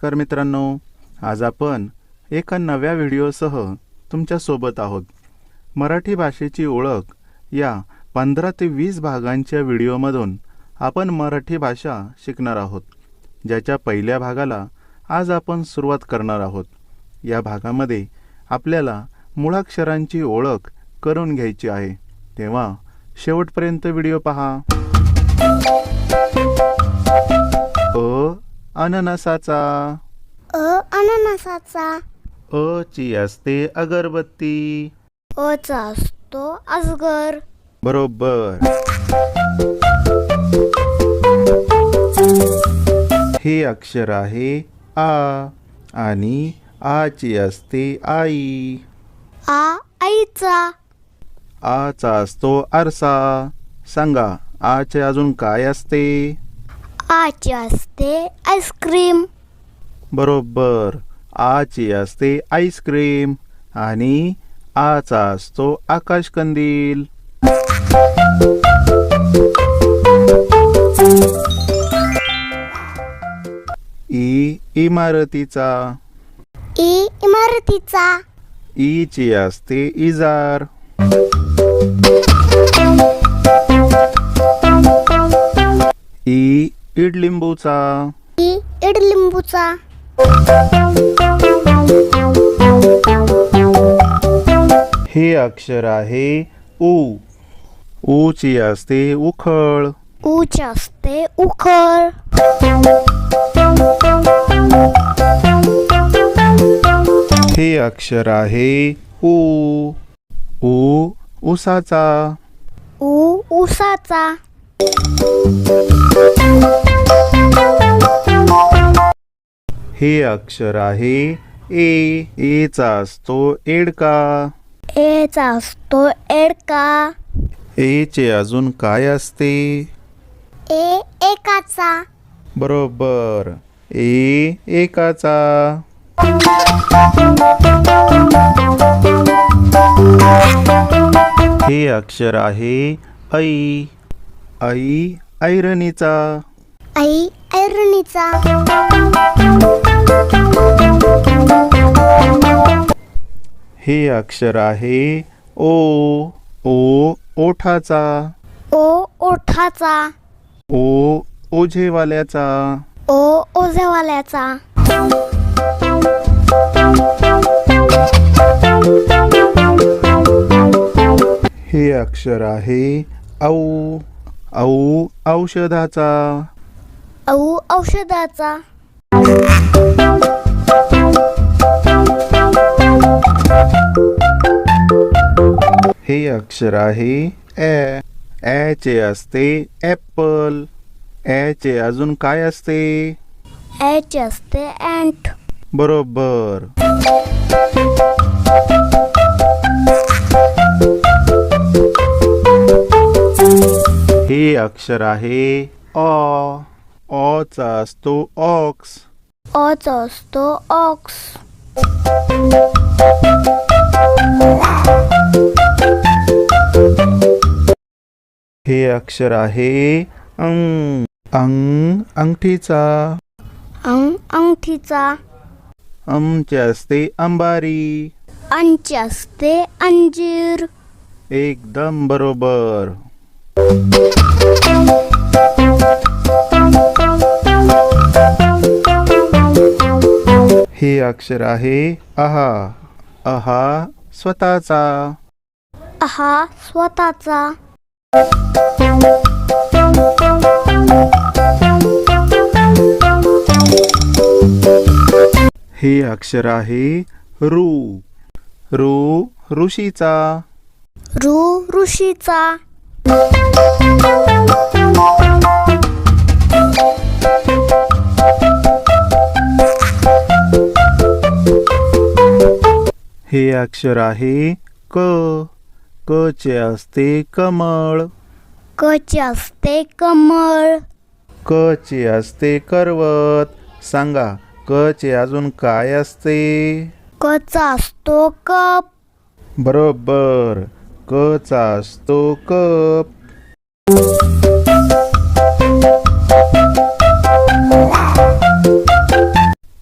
नमस्कार मित्रांनो, आज आपण एका नव्या व्हिडिओसह तुमच्या सोबत आहोत। मराठी भाषेची ओळख या 15 ते 20 भागांच्या व्हिडिओमधून आपण मराठी भाषा शिकणार आहोत, ज्याच्या पहिल्या भागाला आज आपण सुरुवात करणार आहोत। या भागामध्ये आपल्याला मूळाक्षरांची ओळख करून घ्यायची आहे, तेव्हा शेवटपर्यंत व्हिडिओ पहा। अननसाचा अननसाचा अ ची असते अगरबत्ती, अ चा असतो अजगर। बरोबर। हे अक्षर आहे आ आणि आ ची असते आई, आईचा। आ चा असतो आरसा। सांगा, आ चे अजून काय असते? आची असते आईस्क्रीम। बरोबर, आ ची असते आईस्क्रीम आणि आ चा असतो आकाशकंदील। इमारतीचा इमारतीचा ई ची असते इजार। इडलिंबूचा इडलिंबूचा हे अक्षर आहे ऊ। ऊ ची असते उखळ। ऊची असते उखळ। हे अक्षर आहे ऊ। ऊ उसाचा। ऊसाचा हे अक्षर आहे ए चा असतो एडका। ए चा असतो एडका। ए चे अजून काय असते? एकाचा। बरोबर, एकाचा। हे अक्षर आहे ऐ। ऐ ऐरणीचा। ऐरणीचा हे अक्षर आहे ओ। ओठाचा। ओठाचा ओझेवाल्याचा। ओझेवाल्याचा हे अक्षर आहे औ। औषधाचा। औषधाचा हे अक्षर आहे ए चे असते ॲपल। ए चे अजून काय असते? एच असते अँट। बरोबर। हे अक्षर आहे अ चा असतो ऑक्स। अ चा असतो ऑक्स। हे अक्षर आहे अंगठीचा। अंगठीचा चे असते अंबारी। अंची असते अंजीर। एकदम बरोबर। हे अक्षर आहे आहा स्वतःचा। आहा स्वतःचा हे अक्षर आहे ऋ ऋषीचा। ऋषीचा हे अक्षर आहे क चे असते कमळ। क चे असते कमळ। क चे असते करवत। सांगा, क चे अजून काय असते? क चा असतो कप। बरोबर, क चा असतो कप।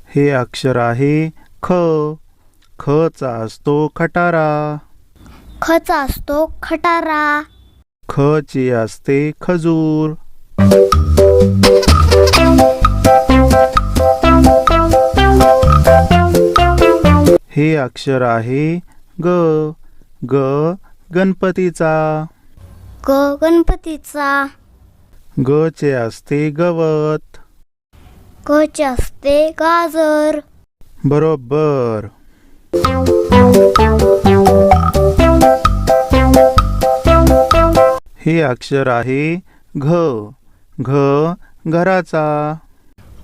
हे अक्षर आहे ख. ख चा असतो खटारा. ख चा असतो खटारा. ख ची असते खजूर. हे अक्षर आहे ग. ग गणपतीचा. ग गणपतीचा. ग चे असते गवत. ग चे असते गाजर. बरोबर. हे अक्षर आहे घ. घ घराचा.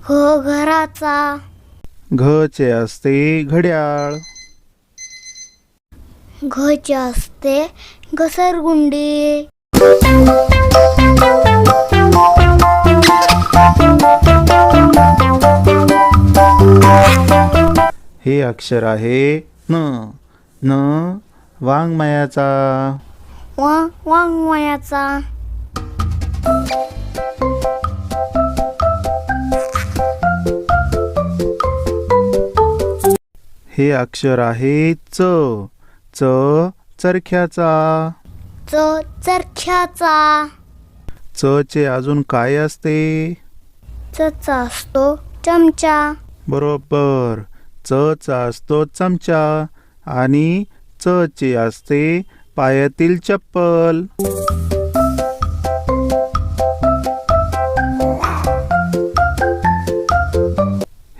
घ घराचा. घ चे असते घड्याळ. घ चे असते घसरगुंडी. हे अक्षर आहे न. न वाङ्मयाचा. वाङ्मयाचा. हे अक्षर आहे च. च चरख्याचा. च चरख्याचा. च चे अजून काय असते? च चा असतो चमचा. बरोबर. च चा असतो चमचा आणि च चे असते पायातील चप्पल.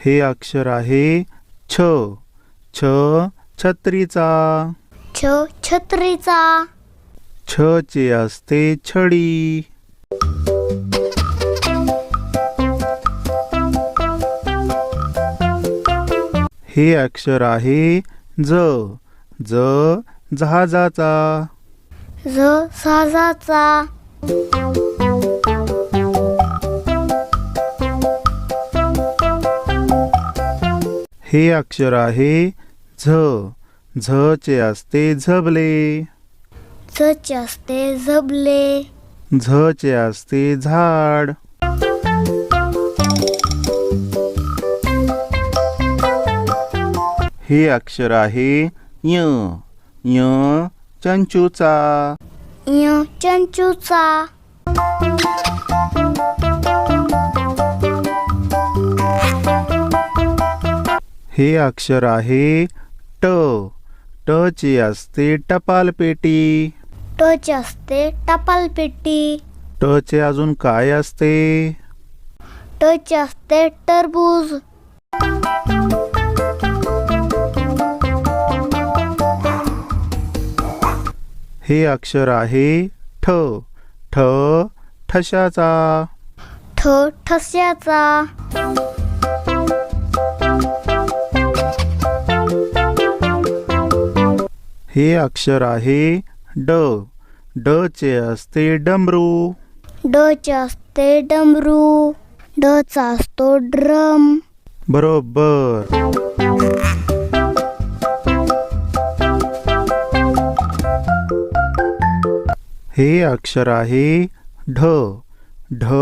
हे अक्षर आहे छ. छ छत्रीचा. छ छत्रीचा. छ चे असते छडी. हे अक्षर आहे ज. ज जहाजाचा. ज साजाचा. हे अक्षर आहे झ. झ चे असते झबले. झ चे असते झबले. झ चे असते झाड. हे अक्षर आहे य. य चंचूचा. य चंचूचा. हे अक्षर आहे ट. ट ची असते टपालपेटी. ट चे असते टपालपेटी. ट चे अजून काय असते? ट चे असते टरबूज. हे अक्षर आहे ठ. ठ ठशाचा. ठ ठस्याचा. हे अक्षर आहे ड. ड चे असते डमरू. ड चे असते डमरू. ड चा असतो ड्रम. बरोबर. हे अक्षर आहे ढ. ढ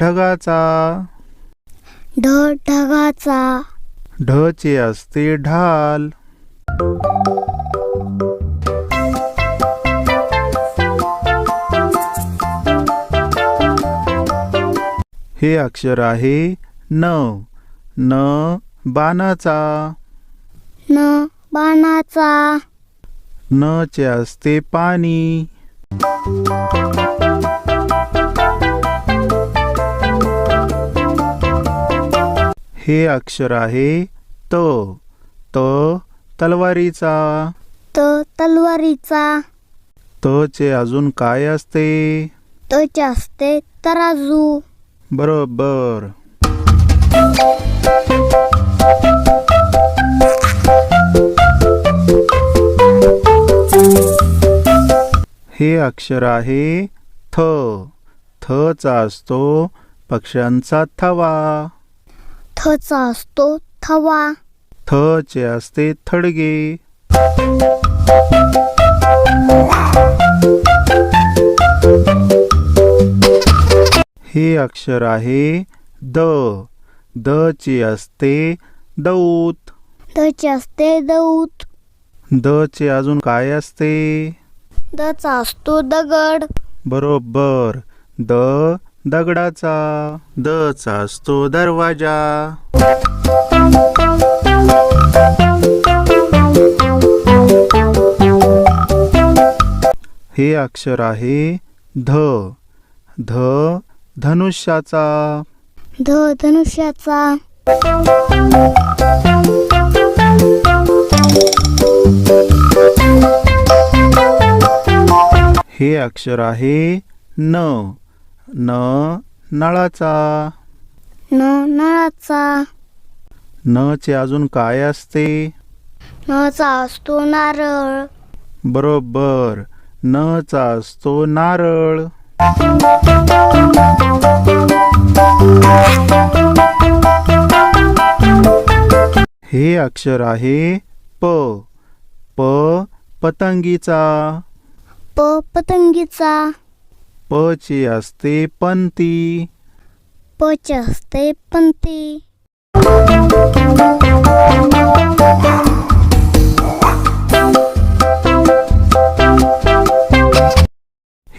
ढगाचा. ढ ढगाचा. ढ चे असते ढाल. हे अक्षर आहे न. न बाणाचा. न बाणाचा. न चे असते पाणी. हे अक्षर आहे त. त तलवारीचा. त तलवारीचा. त चे अजून काय असते? त चे असते तराजू. बरोबर. हे अक्षर आहे थ. थ चा असतो पक्ष्यांचा थवा. थ चा असतो थवा. थ चे असते थडगे. हे अक्षर आहे द. द ची असते दऊत. द चे असते दऊत. द चे अजून काय असते? द चा असतो दगड. बरोबर. दगडाचा. द चा असतो दरवाजा. हे अक्षर आहे ध. धनुष्याचा. धनुष्याचा. हे अक्षर आहे न. नळाचा. नळाचा. न चे अजून काय असते? न चा असतो नारळ. बरोबर. न चा असतो नारळ. हे अक्षर आहे प. पतंगीचा. पतंगीचा. प ची असते पंती. प चे असते पंती.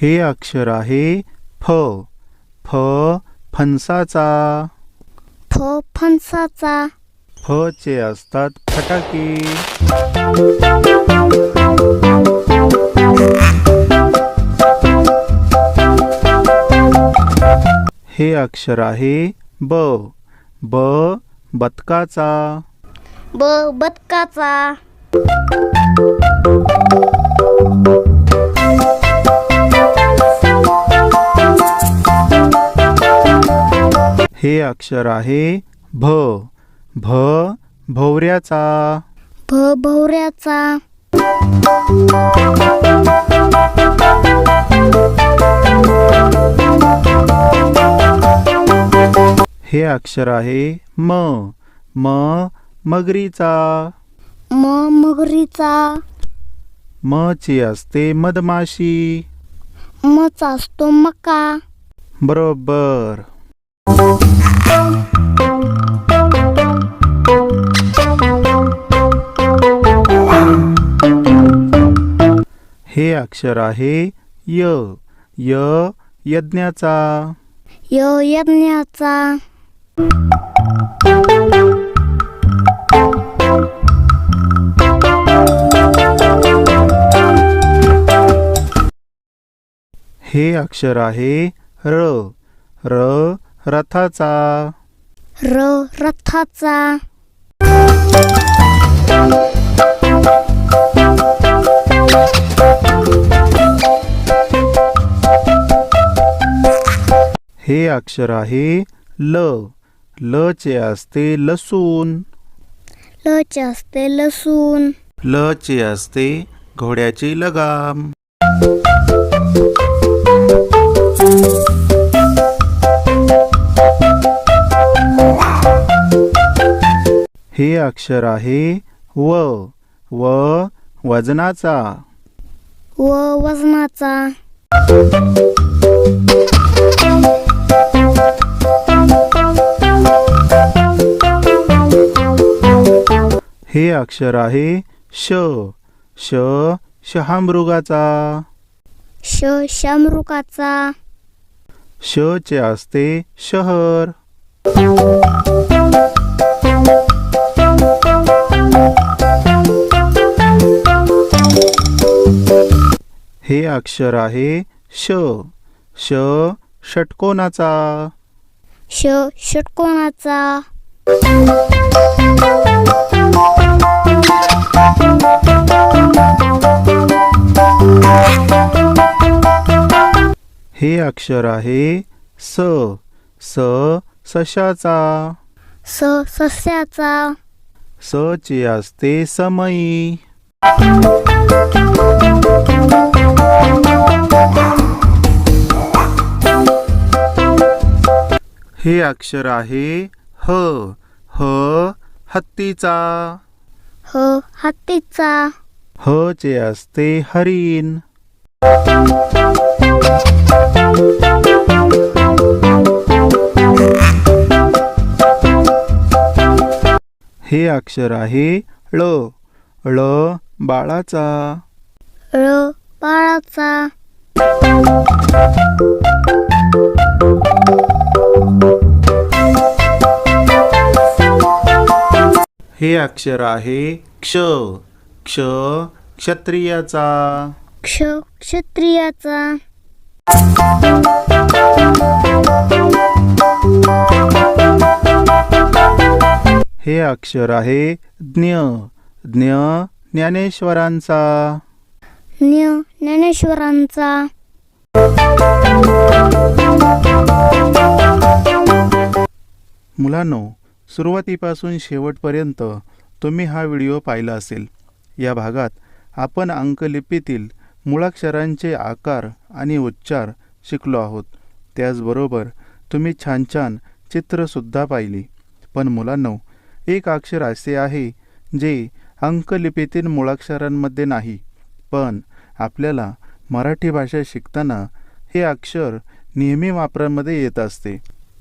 हे अक्षर आहे फ. फणसाचा. फणसाचा. फ चे असतात फटाके. हे अक्षर आहे ब. बदकाचा. बदकाचा. हे अक्षर आहे भ. भोवऱ्याचा. भोवऱ्याचा. हे अक्षर आहे म. मगरीचा. मगरीचा. म ची असते मधमाशी. म चा असतो मका. बरोबर. हे अक्षर आहे य. यज्ञाचा. यज्ञाचा. हे अक्षर आहे र. रथाचा. रथाचा. हे अक्षर आहे ल चे असते लसूण. ल चे असते लसूण. ल चे असते घोड्याची लगाम. हे अक्षर आहे व. वजनाचा. वजनाचा. हे अक्षर आहे श. शहामृगाचा. शहामृगाचा. श चे असते शहर. हे अक्षर आहे ष. षटकोनाचा. षटकोनाचा. हे अक्षर आहे स. सशाचा. सस्याचा. स चे असते समई. हे अक्षर आहे ह. हत्तीचा. हत्तीचा. ह चे असते हरिण. हे अक्षर आहे ळ. ळ बाळाचा. ळ बाळाचा. हे अक्षर आहे क्ष. क्ष क्षत्रियाचा. क्ष क्षत्रियाचा. हे अक्षर आहे ज्ञ. ज्ञ ज्ञानेश्वरांचा. ज्ञ ज्ञानेश्वरांचा. मुलांनो, सुरुवातीपासून शेवटपर्यंत तुम्ही हा व्हिडिओ पाहिला असेल. या भागात आपण अंकलिपीतील मुळाक्षरांचे आकार आणि उच्चार शिकलो आहोत. त्याचबरोबर तुम्ही छान छान चित्रसुद्धा पाहिली. पण मुलांनो, एक अक्षर असे आहे जे अंकलिपीतील मुळाक्षरांमध्ये नाही, पण आपल्याला मराठी भाषा शिकताना हे अक्षर नेहमी वापरामध्ये येत असते.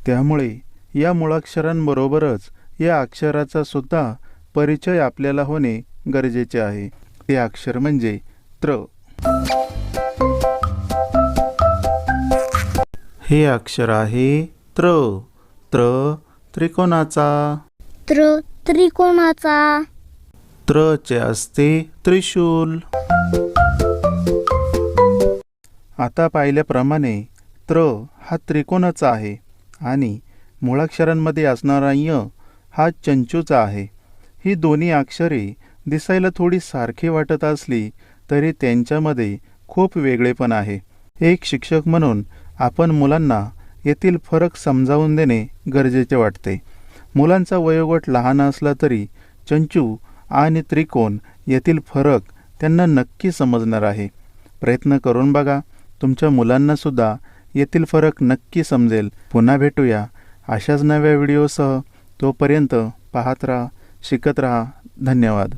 त्यामुळे या मुळाक्षरांबरोबरच या अक्षराचा सुद्धा परिचय आपल्याला होणे गरजेचे आहे. ते अक्षर म्हणजे त्र. हे अक्षर आहे त्र. त्र त्रिकोणाचा. त्र त्रिकोणाचा. त्र चे असते त्रिशूल. आता पाहिल्याप्रमाणे त्र हा त्रिकोणाचा आहे आणि मुळाक्षरांमध्ये असणारा य हा चंचूचा आहे. ही दोन्ही अक्षरे दिसायला थोडी सारखी वाटत असली तरी त्यांच्यामध्ये खूप वेगळेपण आहे. एक शिक्षक म्हणून आपण मुलांना येथील फरक समजावून देणे गरजेचे वाटते. मुलांचा वयोगट लहान असला तरी चंचू आणि त्रिकोण येथील फरक त्यांना नक्की समजणार आहे. प्रयत्न करून बघा, तुमच्या मुलांनासुद्धा येथील फरक नक्की समजेल. पुन्हा भेटूया अशाच नव्या व्हिडिओसह. तोपर्यंत पाहत राहा, शिकत राहा. धन्यवाद.